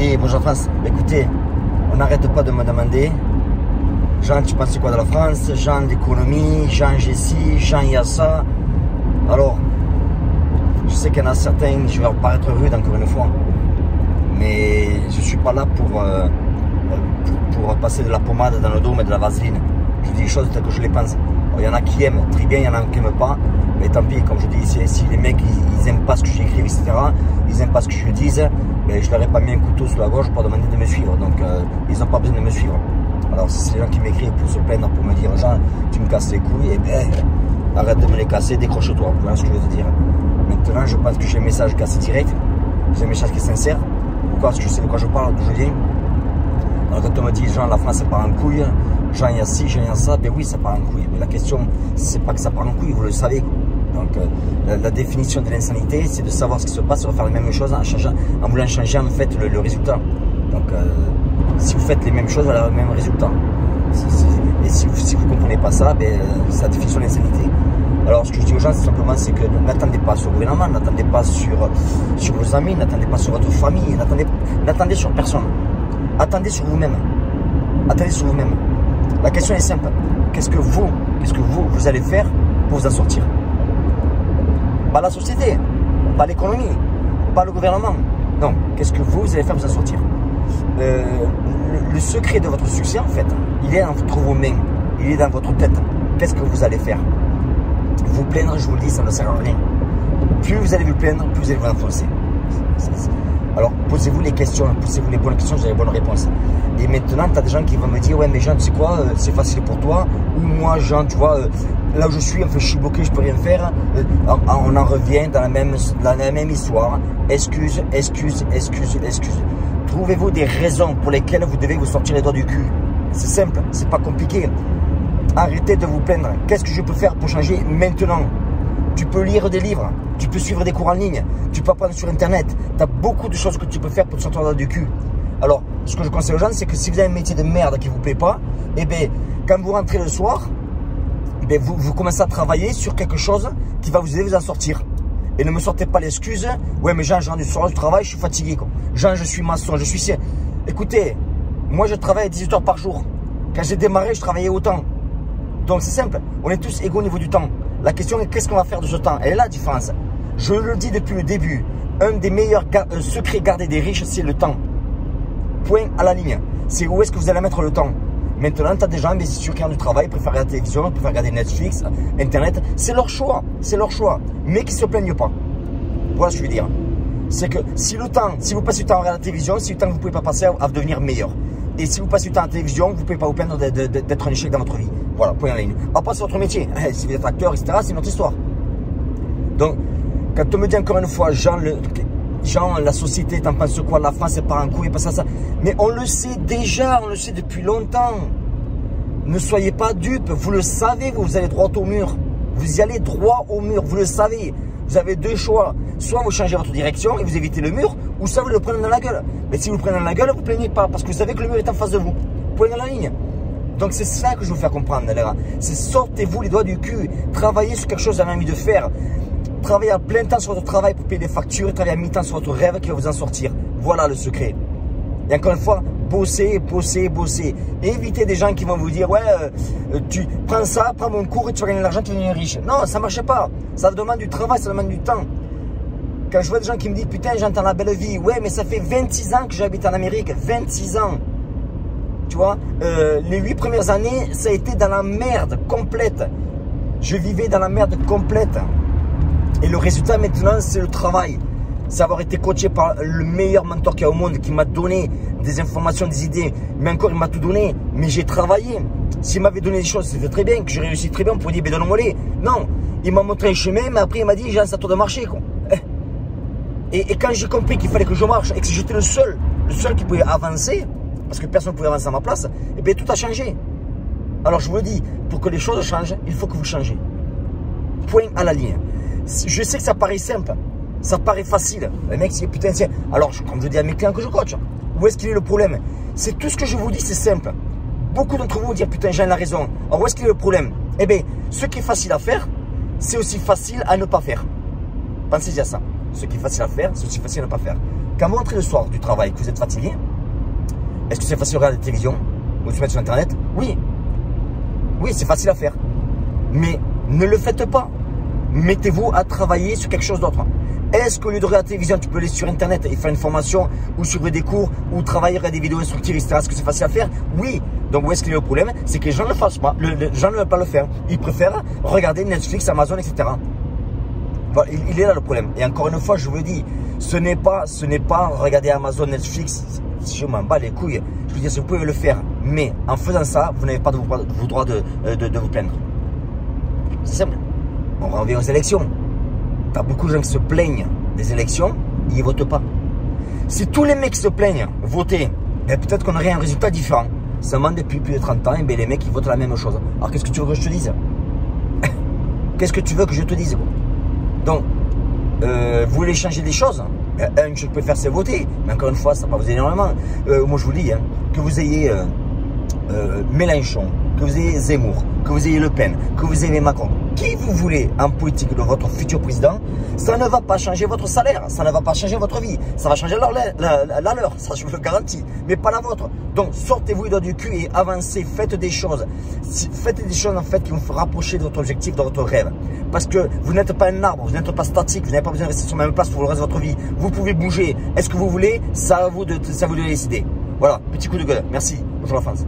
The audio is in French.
dis bonjour France, écoutez, on n'arrête pas de me demander, Jean, tu penses quoi de la France? Jean, l'économie, Jean, j'ai ci, Jean, il y a ça. Alors, je sais qu'il y en a certains, je vais paraître rude encore une fois, mais je ne suis pas là pour passer de la pommade dans le dos, mais de la vaseline. Je dis les choses telles que je les pense. Il y en a qui aiment très bien, il y en a qui n'aiment pas, mais tant pis, comme je dis, si les mecs ils n'aiment pas ce que j'écris, etc., ils n'aiment pas ce que je dis, mais je leur ai pas mis un couteau sous la gorge pour demander de me suivre, donc ils n'ont pas besoin de me suivre. Alors si c'est les gens qui m'écrivent pour se plaindre, pour me dire Jean, tu me casses les couilles, eh bien arrête de me les casser, décroche-toi, vous voyez ce que je veux te dire. Maintenant je pense que j'ai un message qui est assez direct, j'ai un message qui est sincère. Pourquoi? Parce que je sais de quoi je parle, d'où je viens. Alors quand on me dit Jean, la France ça part en couille, Jean il y a ci, Jean il y a ça, ben oui ça part en couille. Mais la question c'est pas que ça part en couille, vous le savez. Donc la définition de l'insanité c'est de savoir ce qui se passe, de faire les mêmes choses en voulant changer en fait le résultat. Donc si vous faites les mêmes choses, vous avez le même résultat. Et si vous ne comprenez pas ça, ben, c'est la définition de l'insanité. Alors ce que je dis aux gens, c'est simplement c'est que n'attendez pas sur le gouvernement, n'attendez pas sur vos amis, n'attendez pas sur votre famille, n'attendez sur personne. Attendez sur vous-même. Attendez sur vous-même. La question est simple. Qu'est-ce que vous allez faire pour vous en sortir? Pas la société, pas l'économie, pas le gouvernement. Non, qu'est-ce que vous allez faire pour vous en sortir? Le secret de votre succès, en fait, il est entre vos mains, il est dans votre tête. Qu'est-ce que vous allez faire? Vous plaindre, je vous le dis, ça ne sert à rien. Plus vous allez vous plaindre, plus vous allez vous enfoncer. Alors, posez-vous les questions, posez-vous les bonnes questions, vous avez les bonnes réponses. Et maintenant, tu as des gens qui vont me dire, ouais, mais Jean, tu sais quoi, c'est facile pour toi. Ou moi, Jean, tu vois, là où je suis, en fait, je suis bloqué, je peux rien faire. On en revient dans la même histoire. Excuse. Trouvez-vous des raisons pour lesquelles vous devez vous sortir les doigts du cul. C'est simple, c'est pas compliqué. Arrêtez de vous plaindre. Qu'est-ce que je peux faire pour changer maintenant? Tu peux lire des livres, tu peux suivre des cours en ligne, tu peux apprendre sur internet. Tu as beaucoup de choses que tu peux faire pour te sortir les doigts du cul. Alors, ce que je conseille aux gens, c'est que si vous avez un métier de merde qui ne vous plaît pas, eh bien, quand vous rentrez le soir, eh bien, vous commencez à travailler sur quelque chose qui va vous aider à vous en sortir. Et ne me sortez pas l'excuse, ouais mais Jean, je rentre du soir du travail, je suis fatigué quoi. Jean, je suis maçon, je suis... Écoutez, moi je travaille 18 heures par jour. Quand j'ai démarré, je travaillais autant. Donc c'est simple, on est tous égaux au niveau du temps. La question est qu'est-ce qu'on va faire de ce temps? Elle est là la différence. Je le dis depuis le début, un des meilleurs secrets gardés des riches, c'est le temps. Point à la ligne. C'est où est-ce que vous allez mettre le temps? Maintenant, tu as des gens, mais c'est sûr qui ont du travail, ils préfèrent regarder la télévision, ils préfèrent regarder Netflix, Internet. C'est leur choix, mais qu'ils ne se plaignent pas. Voilà ce que je veux dire. C'est que si vous passez du temps à regarder la télévision, c'est le temps que vous ne pouvez pas passer à devenir meilleur. Et si vous passez du temps à la télévision, vous ne pouvez pas vous plaindre d'être un échec dans votre vie. Voilà, point à la ligne. Après, c'est votre métier. Si vous êtes acteur, etc., c'est notre histoire. Donc, quand on me dit encore une fois, Jean, la société, t'en penses quoi? La France, c'est pas un coup, et pas ça. Mais on le sait déjà, on le sait depuis longtemps. Ne soyez pas dupes, vous le savez, vous allez droit au mur. Vous y allez droit au mur, vous le savez. Vous avez deux choix. Soit vous changez votre direction et vous évitez le mur, ou soit vous le prenez dans la gueule. Mais si vous le prenez dans la gueule, vous ne plaignez pas, parce que vous savez que le mur est en face de vous. Point dans la ligne. Donc c'est ça que je veux vous faire comprendre, les gars. C'est sortez-vous les doigts du cul. Travaillez sur quelque chose que vous avez envie de faire. Travaillez à plein temps sur votre travail pour payer des factures et travaillez à mi-temps sur votre rêve qui va vous en sortir. Voilà le secret. Et encore une fois, bossez. Évitez des gens qui vont vous dire, ouais, tu prends ça, prends mon cours et tu vas gagner de l'argent, tu vas devenir riche. Non, ça ne marche pas. Ça demande du travail, ça demande du temps. Quand je vois des gens qui me disent, putain, j'entends la belle vie. Ouais, mais ça fait 26 ans que j'habite en Amérique. 26 ans. Tu vois, les 8 premières années, ça a été dans la merde complète. Je vivais dans la merde complète. Et le résultat maintenant, c'est le travail. C'est avoir été coaché par le meilleur mentor qu'il y a au monde, qui m'a donné des informations, des idées. Mais encore, il m'a tout donné. Mais j'ai travaillé. S'il m'avait donné des choses, c'était très bien, que j'ai réussi très bien, on pourrait dire, ben donne-moi les. Non, il m'a montré un chemin, mais après, il m'a dit, Jean, c'est à toi de marcher, quoi. Et quand j'ai compris qu'il fallait que je marche et que j'étais le seul qui pouvait avancer, parce que personne ne pouvait avancer à ma place, et bien tout a changé. Alors je vous le dis, pour que les choses changent, il faut que vous changez. Point à la ligne. Je sais que ça paraît simple, ça paraît facile. Le mec dit putain, tiens. Alors, comme je dis à mes clients que je coach, où est-ce qu'il est le problème? C'est tout ce que je vous dis, c'est simple. Beaucoup d'entre vous vont dire putain, Jean a raison. Alors, où est-ce qu'il est le problème? Eh bien, ce qui est facile à faire, c'est aussi facile à ne pas faire. Pensez-y à ça. Ce qui est facile à faire, c'est aussi facile à ne pas faire. Quand vous rentrez le soir du travail, que vous êtes fatigué, est-ce que c'est facile de regarder la télévision ou de se mettre sur Internet? Oui. Oui, c'est facile à faire. Mais ne le faites pas. Mettez-vous à travailler sur quelque chose d'autre. Est-ce qu'au lieu de regarder la télévision, tu peux aller sur Internet et faire une formation ou suivre des cours ou travailler, regarder des vidéos instructives, etc. Est-ce que c'est facile à faire? Oui. Donc où est-ce qu'il est le problème? C'est que les gens ne le fassent pas. Les gens ne veulent pas le faire. Ils préfèrent regarder Netflix, Amazon, etc. Voilà, il est là le problème. Et encore une fois, je vous le dis, ce n'est pas regarder Amazon, Netflix. Je m'en bats les couilles. Je veux dire, si vous pouvez le faire, mais en faisant ça, vous n'avez pas le droit de vous plaindre. C'est simple. On revient aux élections. T'as beaucoup de gens qui se plaignent des élections, ils ne votent pas. Si tous les mecs se plaignent, voter, ben peut-être qu'on aurait un résultat différent. Seulement depuis plus de 30 ans, ben les mecs ils votent la même chose. Alors qu'est-ce que tu veux que je te dise? Qu'est-ce que tu veux que je te dise? Donc, vous voulez changer des choses? Un que je peux faire, c'est voter. Mais encore une fois, ça ne va pas vous aider énormément. Moi, je vous dis, hein, que vous ayez Mélenchon, que vous ayez Zemmour, que vous ayez Le Pen, que vous ayez Macron, qui vous voulez en politique de votre futur président, ça ne va pas changer votre salaire, ça ne va pas changer votre vie, ça va changer la leur, ça je vous le garantis, mais pas la vôtre. Donc sortez-vous les doigts du cul et avancez, faites des choses en fait qui vont vous rapprocher de votre objectif, de votre rêve. Parce que vous n'êtes pas un arbre, vous n'êtes pas statique, vous n'avez pas besoin de rester sur la même place pour le reste de votre vie. Vous pouvez bouger. Est-ce que vous voulez? Ça à vous de décider. Voilà, petit coup de gueule. Merci. Bonjour la France.